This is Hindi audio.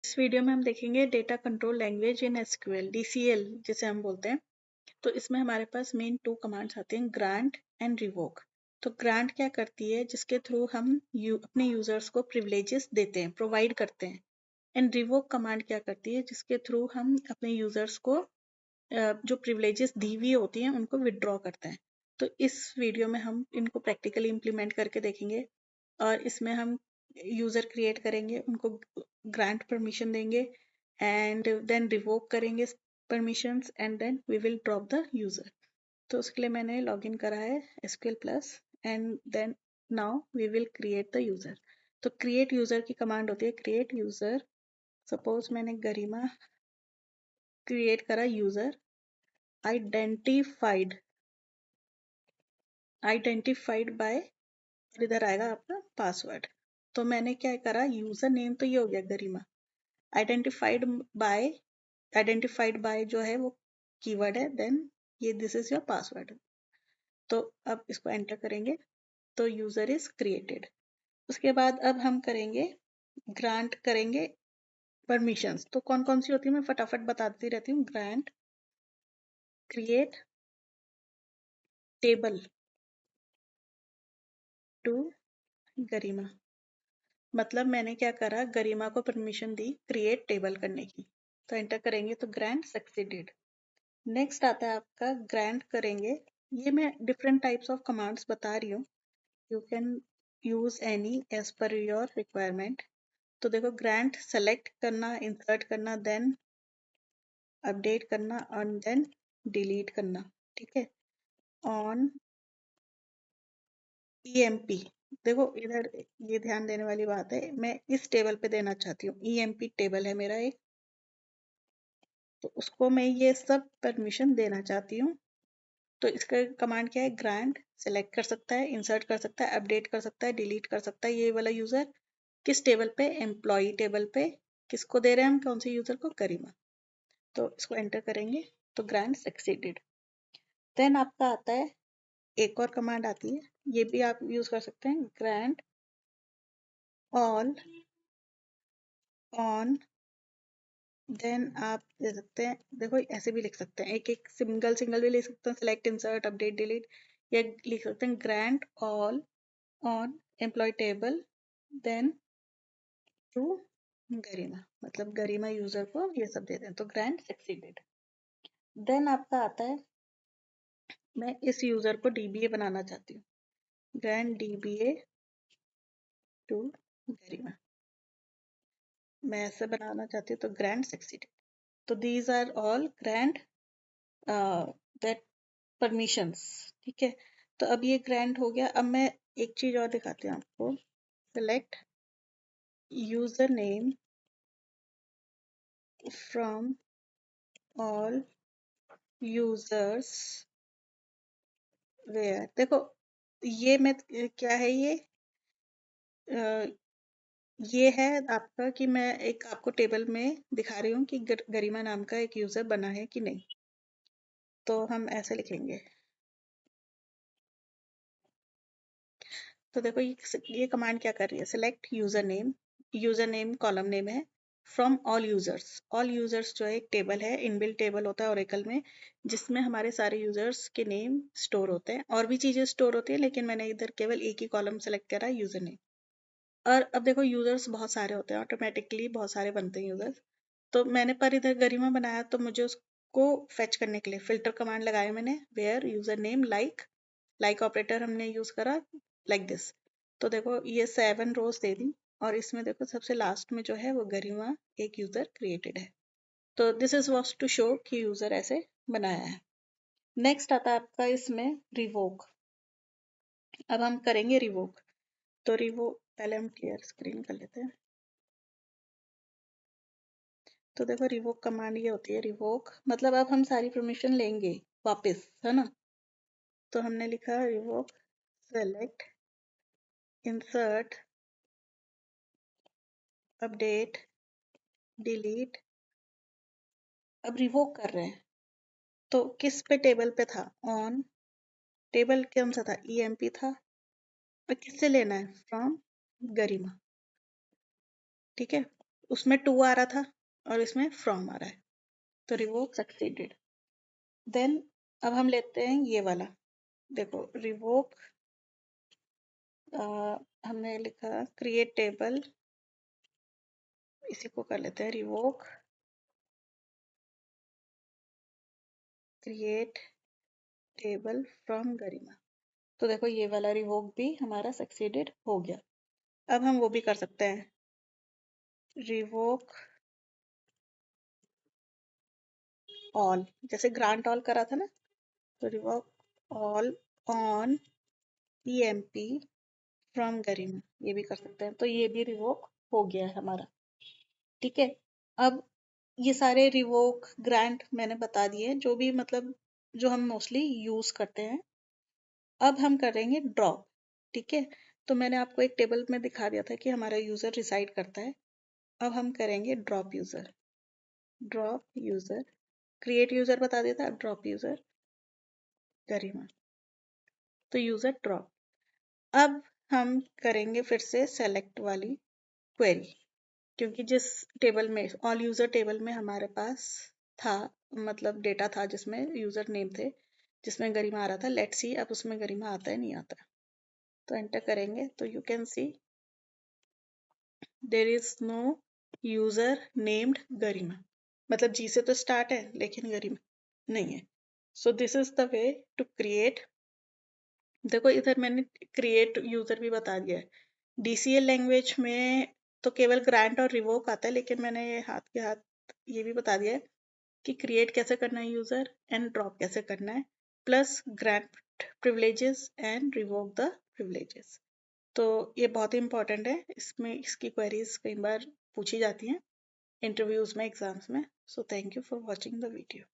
इस वीडियो में हम देखेंगे data control language in SQL, DCL जिसे हम बोलते हैं। तो इसमें हमारे पास मेन 2 कमांड्स आते हैं, ग्रांट एंड रिवोक। तो ग्रांट क्या करती है, जिसके थ्रू हम अपने यूजर्स को प्रिविलेजेस देते हैं, प्रोवाइड करते हैं। एंड रिवोक कमांड क्या करती है, जिसके थ्रू हम अपने यूजर्स को जो प्रिविलेजेस दी हुई होती हैं उनको विड्रॉ करते हैं। तो इस वीडियो में हम इनको प्रैक्टिकली इम्प्लीमेंट करके देखेंगे और इसमें हम यूजर क्रिएट करेंगे, उनको ग्रांट परमिशन देंगे एंड देन रिवोक करेंगे permissions and then we will drop the user. तो उसके लिए मैंने लॉगिन करा है SQL plus and then now we will create the user. तो क्रिएट यूजर की कमांड होती है क्रिएट यूजर। सपोज मैंने गरिमा क्रिएट करा यूजर, आइडेंटिफाइड आइडेंटिफाइड बाय, इधर आएगा आपका पासवर्ड। तो मैंने क्या करा, यूजर नेम तो ये हो गया गरिमा, आइडेंटिफाइड बाय, आइडेंटिफाइड बाय जो है वो कीवर्ड है, देन ये दिस इज योर पासवर्ड। तो अब इसको एंटर करेंगे तो यूजर इज क्रिएटेड। उसके बाद अब हम करेंगे ग्रांट करेंगे परमिशंस। तो कौन कौन सी होती है मैं फटाफट बताती रहती हूँ। Grant create table to Garima, मतलब मैंने क्या करा, गरिमा को परमिशन दी क्रिएट टेबल करने की। तो एंटर करेंगे तो ग्रांट सक्सीडेड। नेक्स्ट आता है आपका ग्रांट करेंगे, ये मैं डिफरेंट टाइप्स ऑफ कमांड्स बता रही हूँ, you can use any as per your requirement. तो देखो ग्रांट सेलेक्ट करना, इंसर्ट करना, देन अपडेट करना और देन डिलीट करना, ठीक है। ऑन EMP, देखो इधर ये ध्यान देने वाली बात है, मैं इस टेबल पे देना चाहती हूँ, EMP टेबल है मेरा एक, तो उसको मैं ये सब परमिशन देना चाहती हूँ। तो इसका कमांड क्या है, ग्रांट सेलेक्ट कर सकता है, इंसर्ट कर सकता है, अपडेट कर सकता है, डिलीट कर सकता है ये वाला यूजर। किस टेबल पे, एम्प्लॉय टेबल पे। किसको दे रहे हैं हम, कौन से यूजर को, गरिमा। तो इसको एंटर करेंगे तो ग्रांट सक्सीडेड। देन आपका आता है एक और कमांड आती है, ये भी आप यूज कर सकते हैं, ग्रांट ऑल ऑन। देन आप दे सकते हैं, देखो ऐसे भी लिख सकते हैं, एक एक सिंगल सिंगल भी लिख सकते हैं, सेलेक्ट इंसर्ट अपडेट डिलीट, या लिख सकते हैं grant all on employ table then to Garima, मतलब गरिमा यूजर को ये सब दे दें तो ग्रांट सक्सीडेड। देन आपका आता है, मैं इस यूजर को DBA बनाना चाहती हूँ, ग्रांट DBA टू गरिमा, मैं ऐसे बनाना चाहती हूँ तो ग्रांट सक्सीडेड। तो these are all grant that permissions, ठीक है। तो अब ये ग्रांट हो गया। अब मैं एक चीज और दिखाती हूँ आपको, select user name from all users where. देखो ये मैं क्या है ये है आपका कि मैं एक आपको टेबल में दिखा रही हूँ कि गरिमा नाम का एक यूजर बना है कि नहीं। तो हम ऐसे लिखेंगे, तो देखो ये कमांड क्या कर रही है, select user name column name है, from all users. All users जो है एक टेबल है, इनबिल्ट टेबल होता है ओरेकल में, जिसमें हमारे सारे यूजर्स के नेम स्टोर होते हैं, और भी चीजें स्टोर होती है, लेकिन मैंने इधर केवल एक ही कॉलम सेलेक्ट करा, यूजर नेम। और अब देखो यूजर्स बहुत सारे होते हैं, ऑटोमेटिकली बहुत सारे बनते हैं यूजर्स। तो मैंने पर इधर गरिमा बनाया, तो मुझे उसको फेच करने के लिए फिल्टर कमांड लगाया मैंने, where user name like operator हमने यूज करा, लाइक दिस। तो देखो ये 7 रोज दे दी, और इसमें देखो सबसे लास्ट में जो है वो गरिमा एक यूजर क्रिएटेड है। तो this is was to show कि यूजर ऐसे बनाया है। नेक्स्ट आता है आपका इसमें रिवोक। अब हम करेंगे रिवोक। तो रिवोक पहले हम क्लियर स्क्रीन कर लेते हैं। तो देखो रिवोक कमांड ये होती है, रिवोक मतलब अब हम सारी परमिशन लेंगे वापस, है ना। तो हमने लिखा revoke select insert update delete. अब रिवोक कर रहे हैं तो किस पे टेबल पे था, ऑन टेबल कौन सा था, EMP था, और किससे लेना है, फ्रॉम गरिमा, ठीक है। उसमें टू आ रहा था और इसमें फ्रॉम आ रहा है, तो रिवोक सक्सीडेड। देन अब हम लेते हैं ये वाला, देखो रिवोक, हमने लिखा क्रिएट टेबल, इसी को कर लेते हैं रिवोक क्रिएट टेबल फ्रॉम गरिमा। तो देखो ये वाला रिवोक भी हमारा सक्सीडेड हो गया। अब हम वो भी कर सकते हैं, रिवोक ऑल, जैसे ग्रांट ऑल करा था ना, तो revoke all on PMP from Garima, ये भी कर सकते हैं, तो ये भी रिवोक हो गया है हमारा। ठीक है, अब ये सारे रिवोक ग्रांट मैंने बता दिए, जो भी मतलब जो हम मोस्टली यूज करते हैं। अब हम करेंगे ड्रॉप। ठीक है, तो मैंने आपको एक टेबल में दिखा दिया था कि हमारा यूजर रिसाइड करता है। अब हम करेंगे drop user, drop user, create user बता दिया था, ड्रॉप यूजर गरिमा, तो यूजर ड्रॉप। अब हम करेंगे फिर से सेलेक्ट वाली क्वेरी, क्योंकि जिस टेबल में ऑल यूजर टेबल में हमारे पास था, मतलब डेटा था जिसमें यूजर नेम थे, जिसमें गरिमा आ रहा था, लेट्स सी अब उसमें गरिमा आता है नहीं आता। तो एंटर करेंगे तो you can see there is no user named Garima, मतलब जी से तो स्टार्ट है लेकिन गरिमा नहीं है। So this is the way to create. देखो इधर मैंने क्रिएट यूजर भी बता दिया है। डीसीएल लैंग्वेज में तो केवल ग्रांट और रिवोक आता है, लेकिन मैंने ये हाथ के हाथ ये भी बता दिया है कि क्रिएट कैसे करना है यूजर एंड ड्रॉप कैसे करना है, plus grant privileges and revoke the privileges. तो ये बहुत ही इंपॉर्टेंट है, इसमें इसकी क्वेरीज कई बार पूछी जाती हैं इंटरव्यूज में, एग्जाम्स में। So thank you for watching the video.